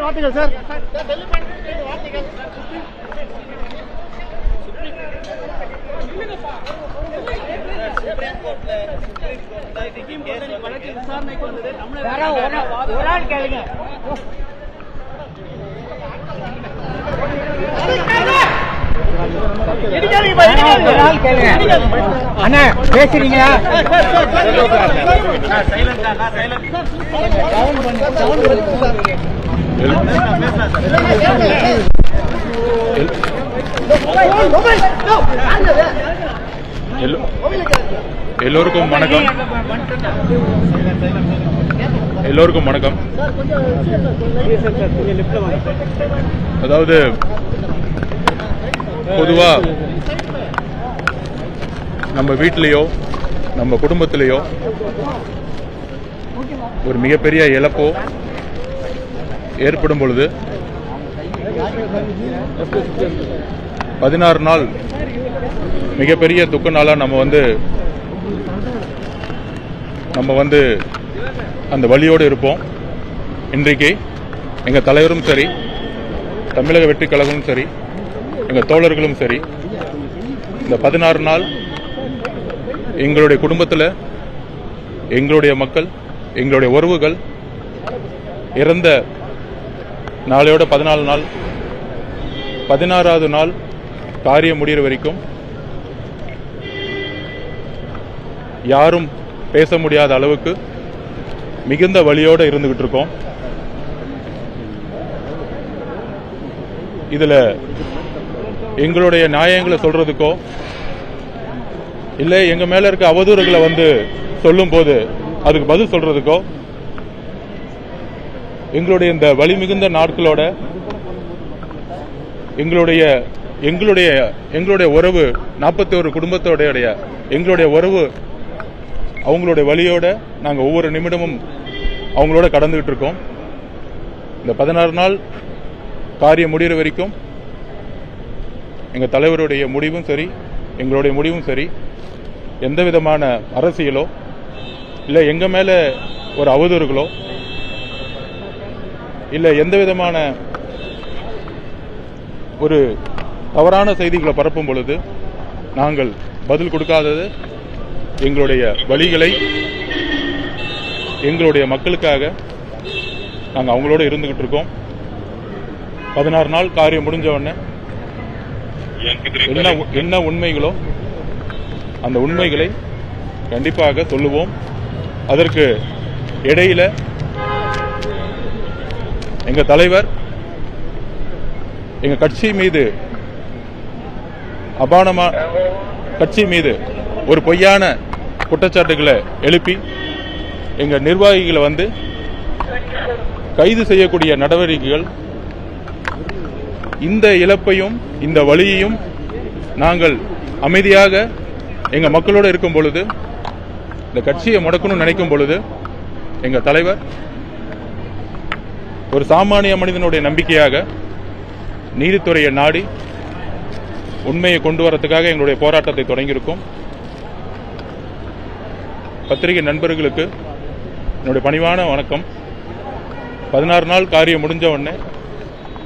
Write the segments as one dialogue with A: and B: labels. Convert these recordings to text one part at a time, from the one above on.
A: வார்த்தைகள் சார். ஒரு ஆள் கேளுங்க. அண்ணா பேசுறீங்க.
B: எல்லோருக்கும் வணக்கம். எல்லோருக்கும் வணக்கம். அதாவது பொதுவா நம்ம வீட்டிலேயோ நம்ம குடும்பத்திலேயோ ஒரு மிகப்பெரிய இழப்போ ஏற்படும் பொழுது 16 நாள் மிகப்பெரிய துக்க நாளா நம்ம வந்து அந்த வலியோடு இருப்போம். இன்றைக்கு எங்க தலைவரும் சரி, தமிழக வெற்றி கழகமும் சரி, எங்க தோழர்களும் சரி, இந்த 16 நாள் எங்களுடைய குடும்பத்தில் எங்களுடைய மக்கள், எங்களுடைய உறவுகள் இறந்த நாளையோட 14 நாள், 16வது நாள் காரியம் முடிகிற வரைக்கும் யாரும் பேச முடியாத அளவுக்கு மிகுந்த வலியோடு இருந்துகிட்டு இருக்கோம். இதுல எங்களுடைய நியாயங்களை சொல்றதுக்கோ இல்லை எங்க மேல இருக்க அவதூறுகளை சொல்லும் போது அதுக்கு பதில் சொல்றதுக்கோ எங்களுடைய இந்த வலி மிகுந்த நாட்களோட எங்களுடைய உறவு 41 குடும்பத்தோடைய எங்களுடைய உறவு அவங்களுடைய வலியோட நாங்கள் ஒவ்வொரு நிமிடமும் அவங்களோட கடந்துகிட்டு இருக்கோம். இந்த 16 நாள் காரியம் முடிகிற வரைக்கும் எங்கள் தலைவருடைய முடிவும் சரி, எங்களுடைய முடிவும் சரி, எந்த விதமான அரசியலோ இல்லை எங்கள் மேலே ஒரு அவதூறுகளோ இல்லை எந்த விதமான ஒரு தவறான செய்திகளை பரப்பும் பொழுது நாங்கள் பதில் கொடுக்காதது எங்களுடைய வழிகளை எங்களுடைய மக்களுக்காக நாங்கள் அவங்களோட இருந்துகிட்டு இருக்கோம். 16 நாள் காரியம் முடிஞ்ச உடனே என்ன உண்மைகளோ அந்த உண்மைகளை கண்டிப்பாக சொல்லுவோம். அதற்கு இடையில எங்க தலைவர் எங்க கட்சி மீது ஒரு பொய்யான குற்றச்சாட்டுகளை எழுப்பி எங்க நிர்வாகிகளை கைது செய்யக்கூடிய நடவடிக்கைகள், இந்த இழப்பையும் இந்த வலியையும் நாங்கள் அமைதியாக எங்க மக்களோடு இருக்கும் பொழுது, இந்த கட்சியை முடக்கணும்னு நினைக்கும் பொழுது எங்க தலைவர் ஒரு சாமானிய மனிதனுடைய நம்பிக்கையாக நீதித்துறையை நாடி உண்மையை கொண்டு வரதுக்காக எங்களுடைய போராட்டத்தை தொடங்கியிருக்கோம். பத்திரிகை நண்பர்களுக்கு என்னுடைய பணிவான வணக்கம். 16 நாள் காரியம் முடிஞ்ச உடனே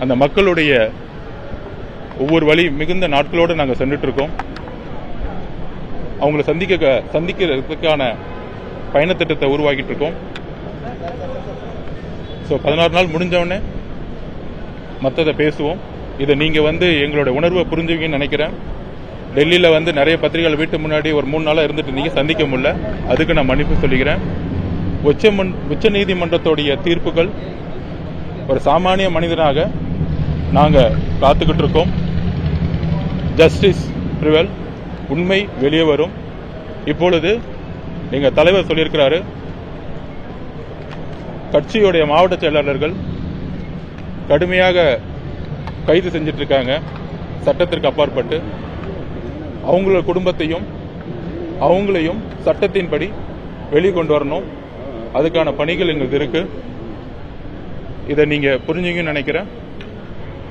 B: அந்த மக்களுடைய ஒவ்வொரு வழி மிகுந்த நாட்களோடு நாங்கள் சென்றுட்டு இருக்கோம். அவங்களை சந்திக்கிறதுக்கான பயணத்திட்டத்தை உருவாக்கிட்டு இருக்கோம். ஸோ 16 நாள் முடிஞ்சவொடனே மற்றதை பேசுவோம். இதை நீங்கள் எங்களுடைய உணர்வை புரிஞ்சுவீங்கன்னு நினைக்கிறேன். டெல்லியில் நிறைய பத்திரிகைகள் வீட்டு முன்னாடி ஒரு 3 நாளாக இருந்துட்டு நீங்கள் சந்திக்க முடியல, அதுக்கு நான் மன்னிப்பு சொல்லிக்கிறேன். உச்ச நீதிமன்றத்துடைய தீர்ப்புகள் ஒரு சாமானிய மனிதனாக நாங்கள் காத்துக்கிட்டு இருக்கோம். ஜஸ்டிஸ் ப்ரிவல், உண்மை வெளியே வரும். இப்பொழுது எங்கள் தலைவர் சொல்லியிருக்கிறாரு, கட்சியுடைய மாவட்ட செயலாளர்கள் கடுமையாக கைது செஞ்சிட்டு இருக்காங்க. சட்டத்திற்கு அப்பாற்பட்டு அவங்களோட குடும்பத்தையும் அவங்களையும் சட்டத்தின்படி வெளிக்கொண்டு வரணும். அதுக்கான பணிகள் எங்களுக்கு இருக்கு. இதை நீங்க புரிஞ்சுங்கன்னு நினைக்கிறேன்.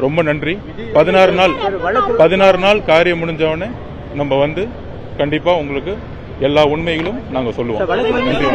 B: ரொம்ப நன்றி. 16 நாள் காரியம் முடிஞ்சவொடனே நம்ம கண்டிப்பா உங்களுக்கு எல்லா உண்மைகளும் நாங்க சொல்லுவோம். நன்றி.